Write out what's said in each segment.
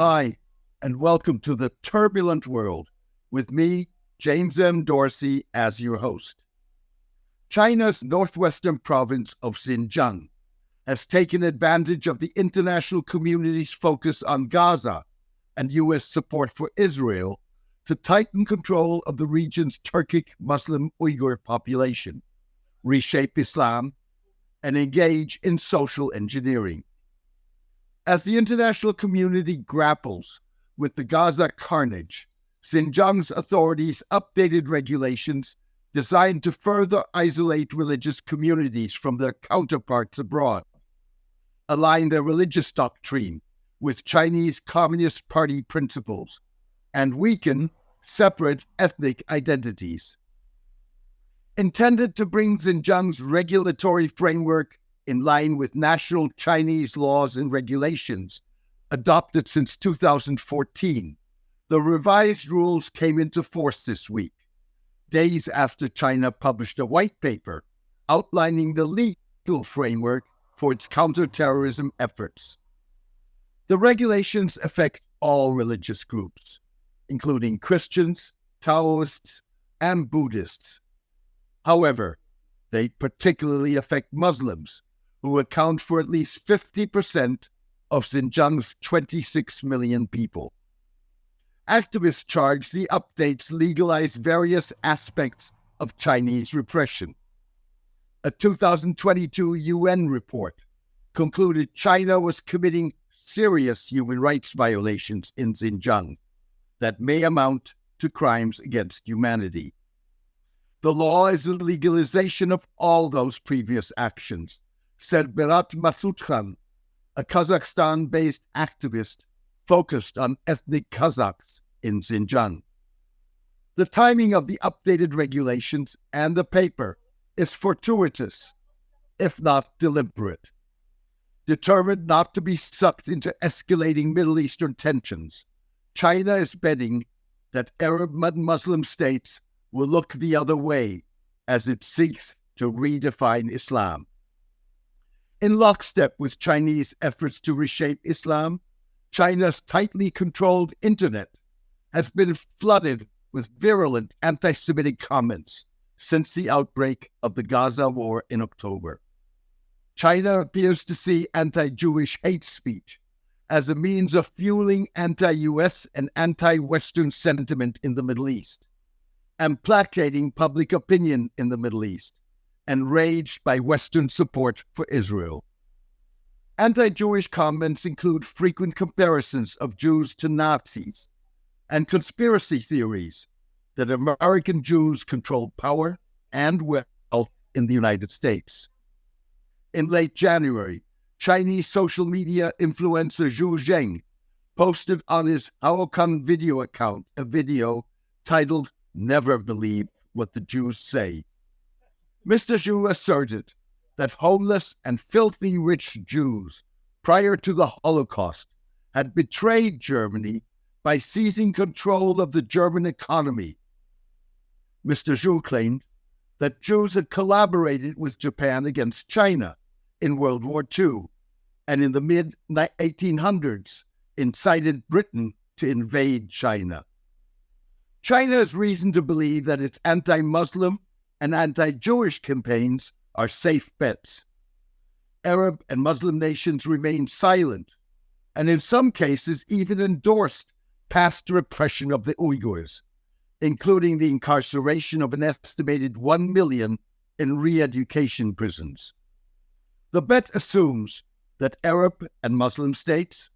Hi, and welcome to the Turbulent World with me, James M. Dorsey, as your host. China's northwestern province of Xinjiang has taken advantage of the international community's focus on Gaza and U.S. support for Israel to tighten control of the region's Turkic Muslim Uyghur population, reshape Islam, and engage in social engineering. As the international community grapples with the Gaza carnage, Xinjiang's authorities updated regulations designed to further isolate religious communities from their counterparts abroad, align their religious doctrine with Chinese Communist Party principles, and weaken separate ethnic identities. Intended to bring Xinjiang's regulatory framework in line with national Chinese laws and regulations adopted since 2014, the revised rules came into force this week, days after China published a white paper outlining the legal framework for its counterterrorism efforts. The regulations affect all religious groups, including Christians, Taoists, and Buddhists. However, they particularly affect Muslims, who account for at least 50% of Xinjiang's 26 million people. Activists charge the updates legalize various aspects of Chinese repression. A 2022 UN report concluded China was committing serious human rights violations in Xinjiang that may amount to crimes against humanity. The law is a legalization of all those previous actions, said Berat Masudkhan, a Kazakhstan-based activist focused on ethnic Kazakhs in Xinjiang. The timing of the updated regulations and the paper is fortuitous, if not deliberate. Determined not to be sucked into escalating Middle Eastern tensions, China is betting that Arab and Muslim states will look the other way as it seeks to redefine Islam. In lockstep with Chinese efforts to reshape Islam, China's tightly controlled internet has been flooded with virulent anti-Semitic comments since the outbreak of the Gaza war in October. China appears to see anti-Jewish hate speech as a means of fueling anti-U.S. and anti-Western sentiment in the Middle East, and placating public opinion in the Middle East, enraged by Western support for Israel. Anti-Jewish comments include frequent comparisons of Jews to Nazis and conspiracy theories that American Jews control power and wealth in the United States. In late January, Chinese social media influencer Zhu Zheng posted on his Haokan video account a video titled "Never Believe What the Jews Say." Mr. Zhu asserted that homeless and filthy rich Jews prior to the Holocaust had betrayed Germany by seizing control of the German economy. Mr. Zhu claimed that Jews had collaborated with Japan against China in World War II, and in the mid-1800s incited Britain to invade China. China has reason to believe that its anti-Muslim and anti-Jewish campaigns are safe bets. Arab and Muslim nations remain silent, and in some cases even endorsed past repression of the Uyghurs, including the incarceration of an estimated 1 million in re-education prisons. The bet assumes that Arab and Muslim states,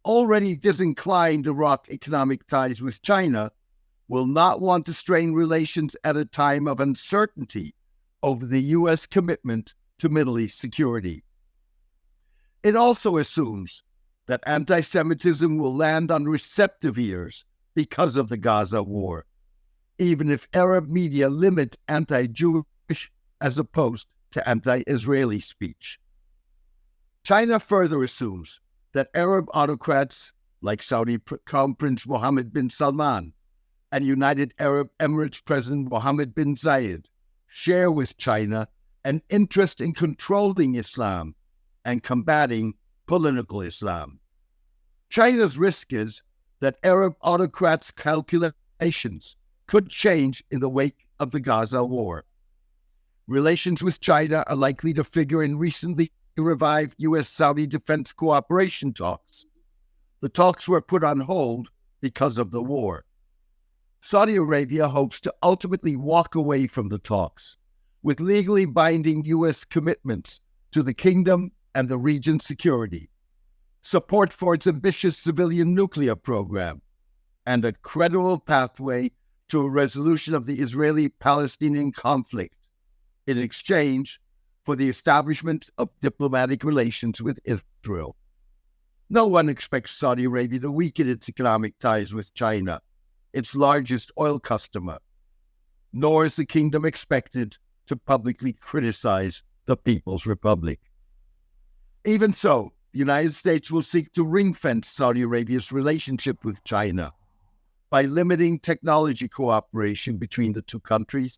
already disinclined to rock economic ties with China, will not want to strain relations at a time of uncertainty over the U.S. commitment to Middle East security. It also assumes that anti-Semitism will land on receptive ears because of the Gaza war, even if Arab media limit anti-Jewish as opposed to anti-Israeli speech. China further assumes that Arab autocrats like Saudi Crown Prince Mohammed bin Salman and United Arab Emirates President Mohammed bin Zayed share with China an interest in controlling Islam and combating political Islam. China's risk is that Arab autocrats' calculations could change in the wake of the Gaza war. Relations with China are likely to figure in recently revived U.S.-Saudi defense cooperation talks. The talks were put on hold because of the war. Saudi Arabia hopes to ultimately walk away from the talks, with legally binding U.S. commitments to the kingdom and the region's security, support for its ambitious civilian nuclear program, and a credible pathway to a resolution of the Israeli-Palestinian conflict in exchange for the establishment of diplomatic relations with Israel. No one expects Saudi Arabia to weaken its economic ties with China, its largest oil customer, nor is the kingdom expected to publicly criticize the People's Republic. Even so, the United States will seek to ring-fence Saudi Arabia's relationship with China by limiting technology cooperation between the two countries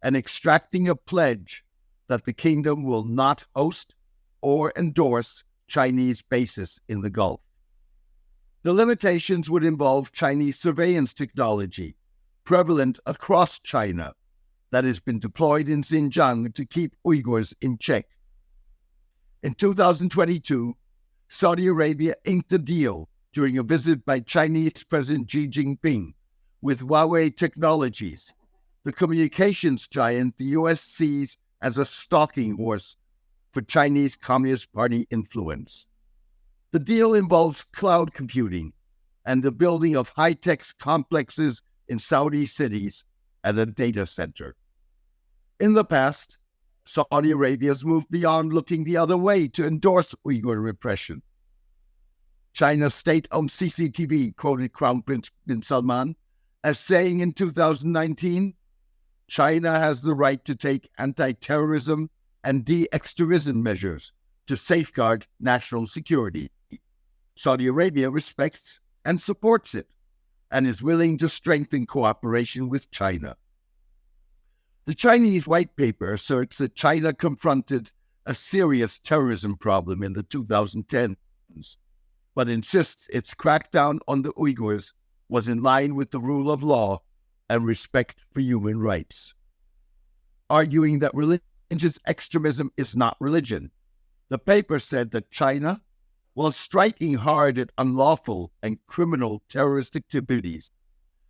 and extracting a pledge that the kingdom will not host or endorse Chinese bases in the Gulf. The limitations would involve Chinese surveillance technology prevalent across China that has been deployed in Xinjiang to keep Uyghurs in check. In 2022, Saudi Arabia inked a deal during a visit by Chinese President Xi Jinping with Huawei Technologies, the communications giant the U.S. sees as a stalking horse for Chinese Communist Party influence. The deal involves cloud computing and the building of high-tech complexes in Saudi cities and a data center. In the past, Saudi Arabia has moved beyond looking the other way to endorse Uyghur repression. China's state-owned CCTV quoted Crown Prince bin Salman as saying in 2019, China has the right to take anti-terrorism and de-extremism measures to safeguard national security. Saudi Arabia respects and supports it and is willing to strengthen cooperation with China. The Chinese white paper asserts that China confronted a serious terrorism problem in the 2010s, but insists its crackdown on the Uyghurs was in line with the rule of law and respect for human rights. Arguing that religious extremism is not religion, the paper said that China, while striking hard at unlawful and criminal terrorist activities,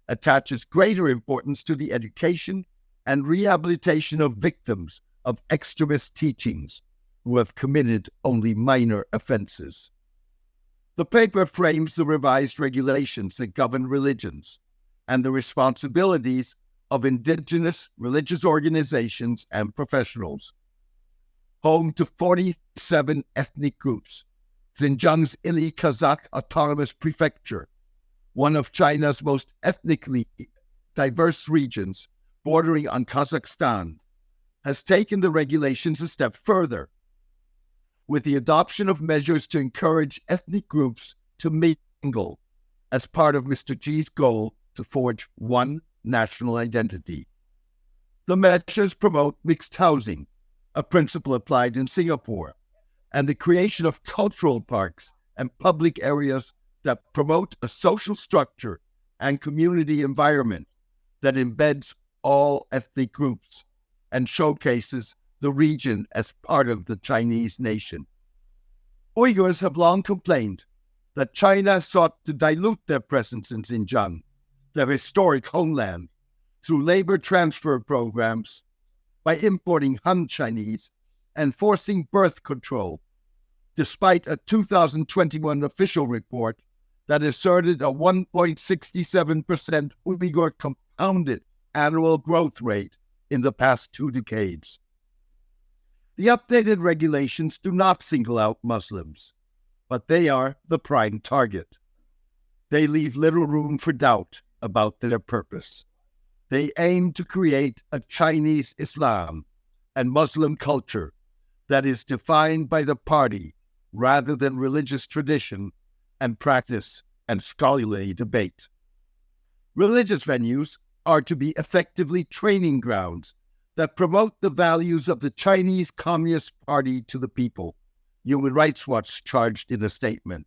attaches greater importance to the education and rehabilitation of victims of extremist teachings who have committed only minor offenses. The paper frames the revised regulations that govern religions and the responsibilities of indigenous religious organizations and professionals. Home to 47 ethnic groups, Xinjiang's Ili Kazakh Autonomous Prefecture, one of China's most ethnically diverse regions bordering on Kazakhstan, has taken the regulations a step further, with the adoption of measures to encourage ethnic groups to mingle as part of Mr. Xi's goal to forge one national identity. The measures promote mixed housing, a principle applied in Singapore, and the creation of cultural parks and public areas that promote a social structure and community environment that embeds all ethnic groups and showcases the region as part of the Chinese nation. Uyghurs have long complained that China sought to dilute their presence in Xinjiang, their historic homeland, through labor transfer programs, by importing Han Chinese and forcing birth control, despite a 2021 official report that asserted a 1.67% Uyghur compounded annual growth rate in the past 2 decades. The updated regulations do not single out Muslims, but they are the prime target. They leave little room for doubt about their purpose. They aim to create a Chinese Islam and Muslim culture that is defined by the party rather than religious tradition and practice and scholarly debate. Religious venues are to be effectively training grounds that promote the values of the Chinese Communist Party to the people, Human Rights Watch charged in a statement.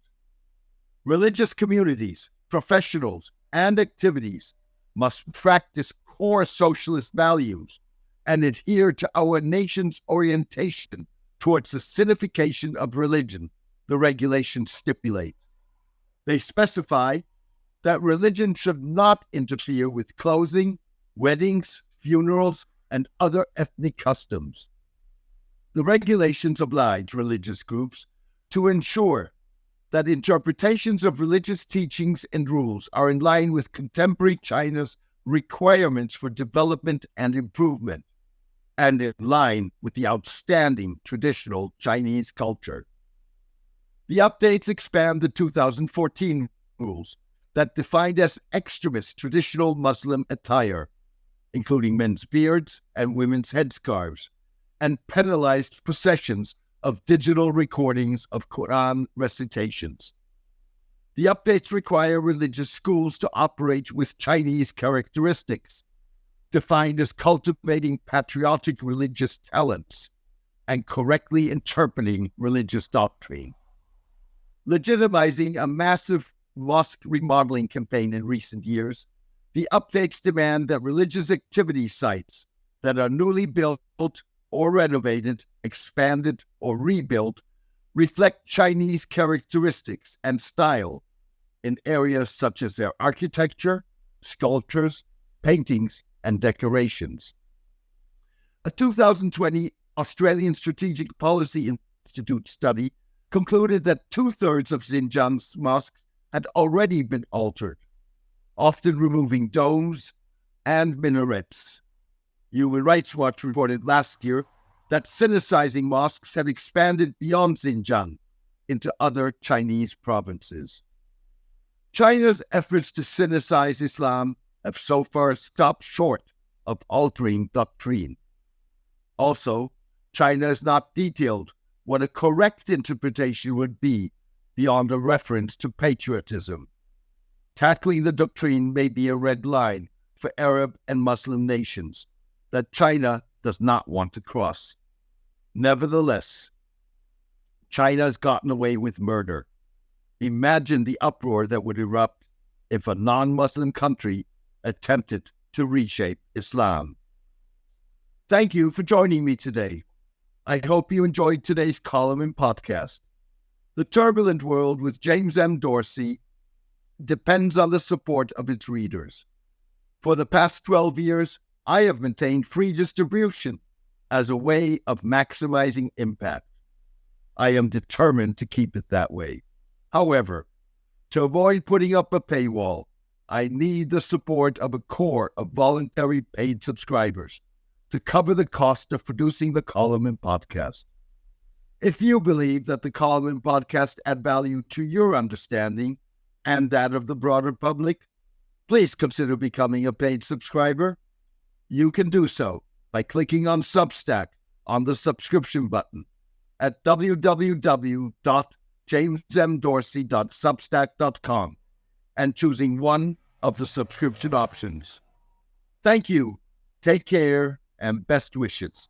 Religious communities, professionals, and activities must practice core socialist values and adhere to our nation's orientation towards the sinification of religion, the regulations stipulate. They specify that religion should not interfere with clothing, weddings, funerals, and other ethnic customs. The regulations oblige religious groups to ensure that interpretations of religious teachings and rules are in line with contemporary China's requirements for development and improvement, and in line with the outstanding traditional Chinese culture. The updates expand the 2014 rules that defined as extremist traditional Muslim attire, including men's beards and women's headscarves, and penalized possessions of digital recordings of Quran recitations. The updates require religious schools to operate with Chinese characteristics, defined as cultivating patriotic religious talents and correctly interpreting religious doctrine. Legitimizing a massive mosque remodeling campaign in recent years, the updates demand that religious activity sites that are newly built or renovated, expanded, or rebuilt reflect Chinese characteristics and style in areas such as their architecture, sculptures, paintings, and decorations. A 2020 Australian Strategic Policy Institute study concluded that 2/3 of Xinjiang's mosques had already been altered, often removing domes and minarets. Human Rights Watch reported last year that Sinicizing mosques had expanded beyond Xinjiang into other Chinese provinces. China's efforts to Sinicize Islam have so far stopped short of altering doctrine. Also, China has not detailed what a correct interpretation would be beyond a reference to patriotism. Tackling the doctrine may be a red line for Arab and Muslim nations that China does not want to cross. Nevertheless, China has gotten away with murder. Imagine the uproar that would erupt if a non-Muslim country attempted to reshape Islam. Thank you for joining me today. I hope you enjoyed today's column and podcast. The Turbulent World with James M. Dorsey depends on the support of its readers. For the past 12 years, I have maintained free distribution as a way of maximizing impact. I am determined to keep it that way. However, to avoid putting up a paywall, I need the support of a core of voluntary paid subscribers to cover the cost of producing the column and podcast. If you believe that the column and podcast add value to your understanding and that of the broader public, please consider becoming a paid subscriber. You can do so by clicking on Substack on the subscription button at www.jamesmdorsey.substack.com and choosing one of the subscription options. Thank you, take care, and best wishes.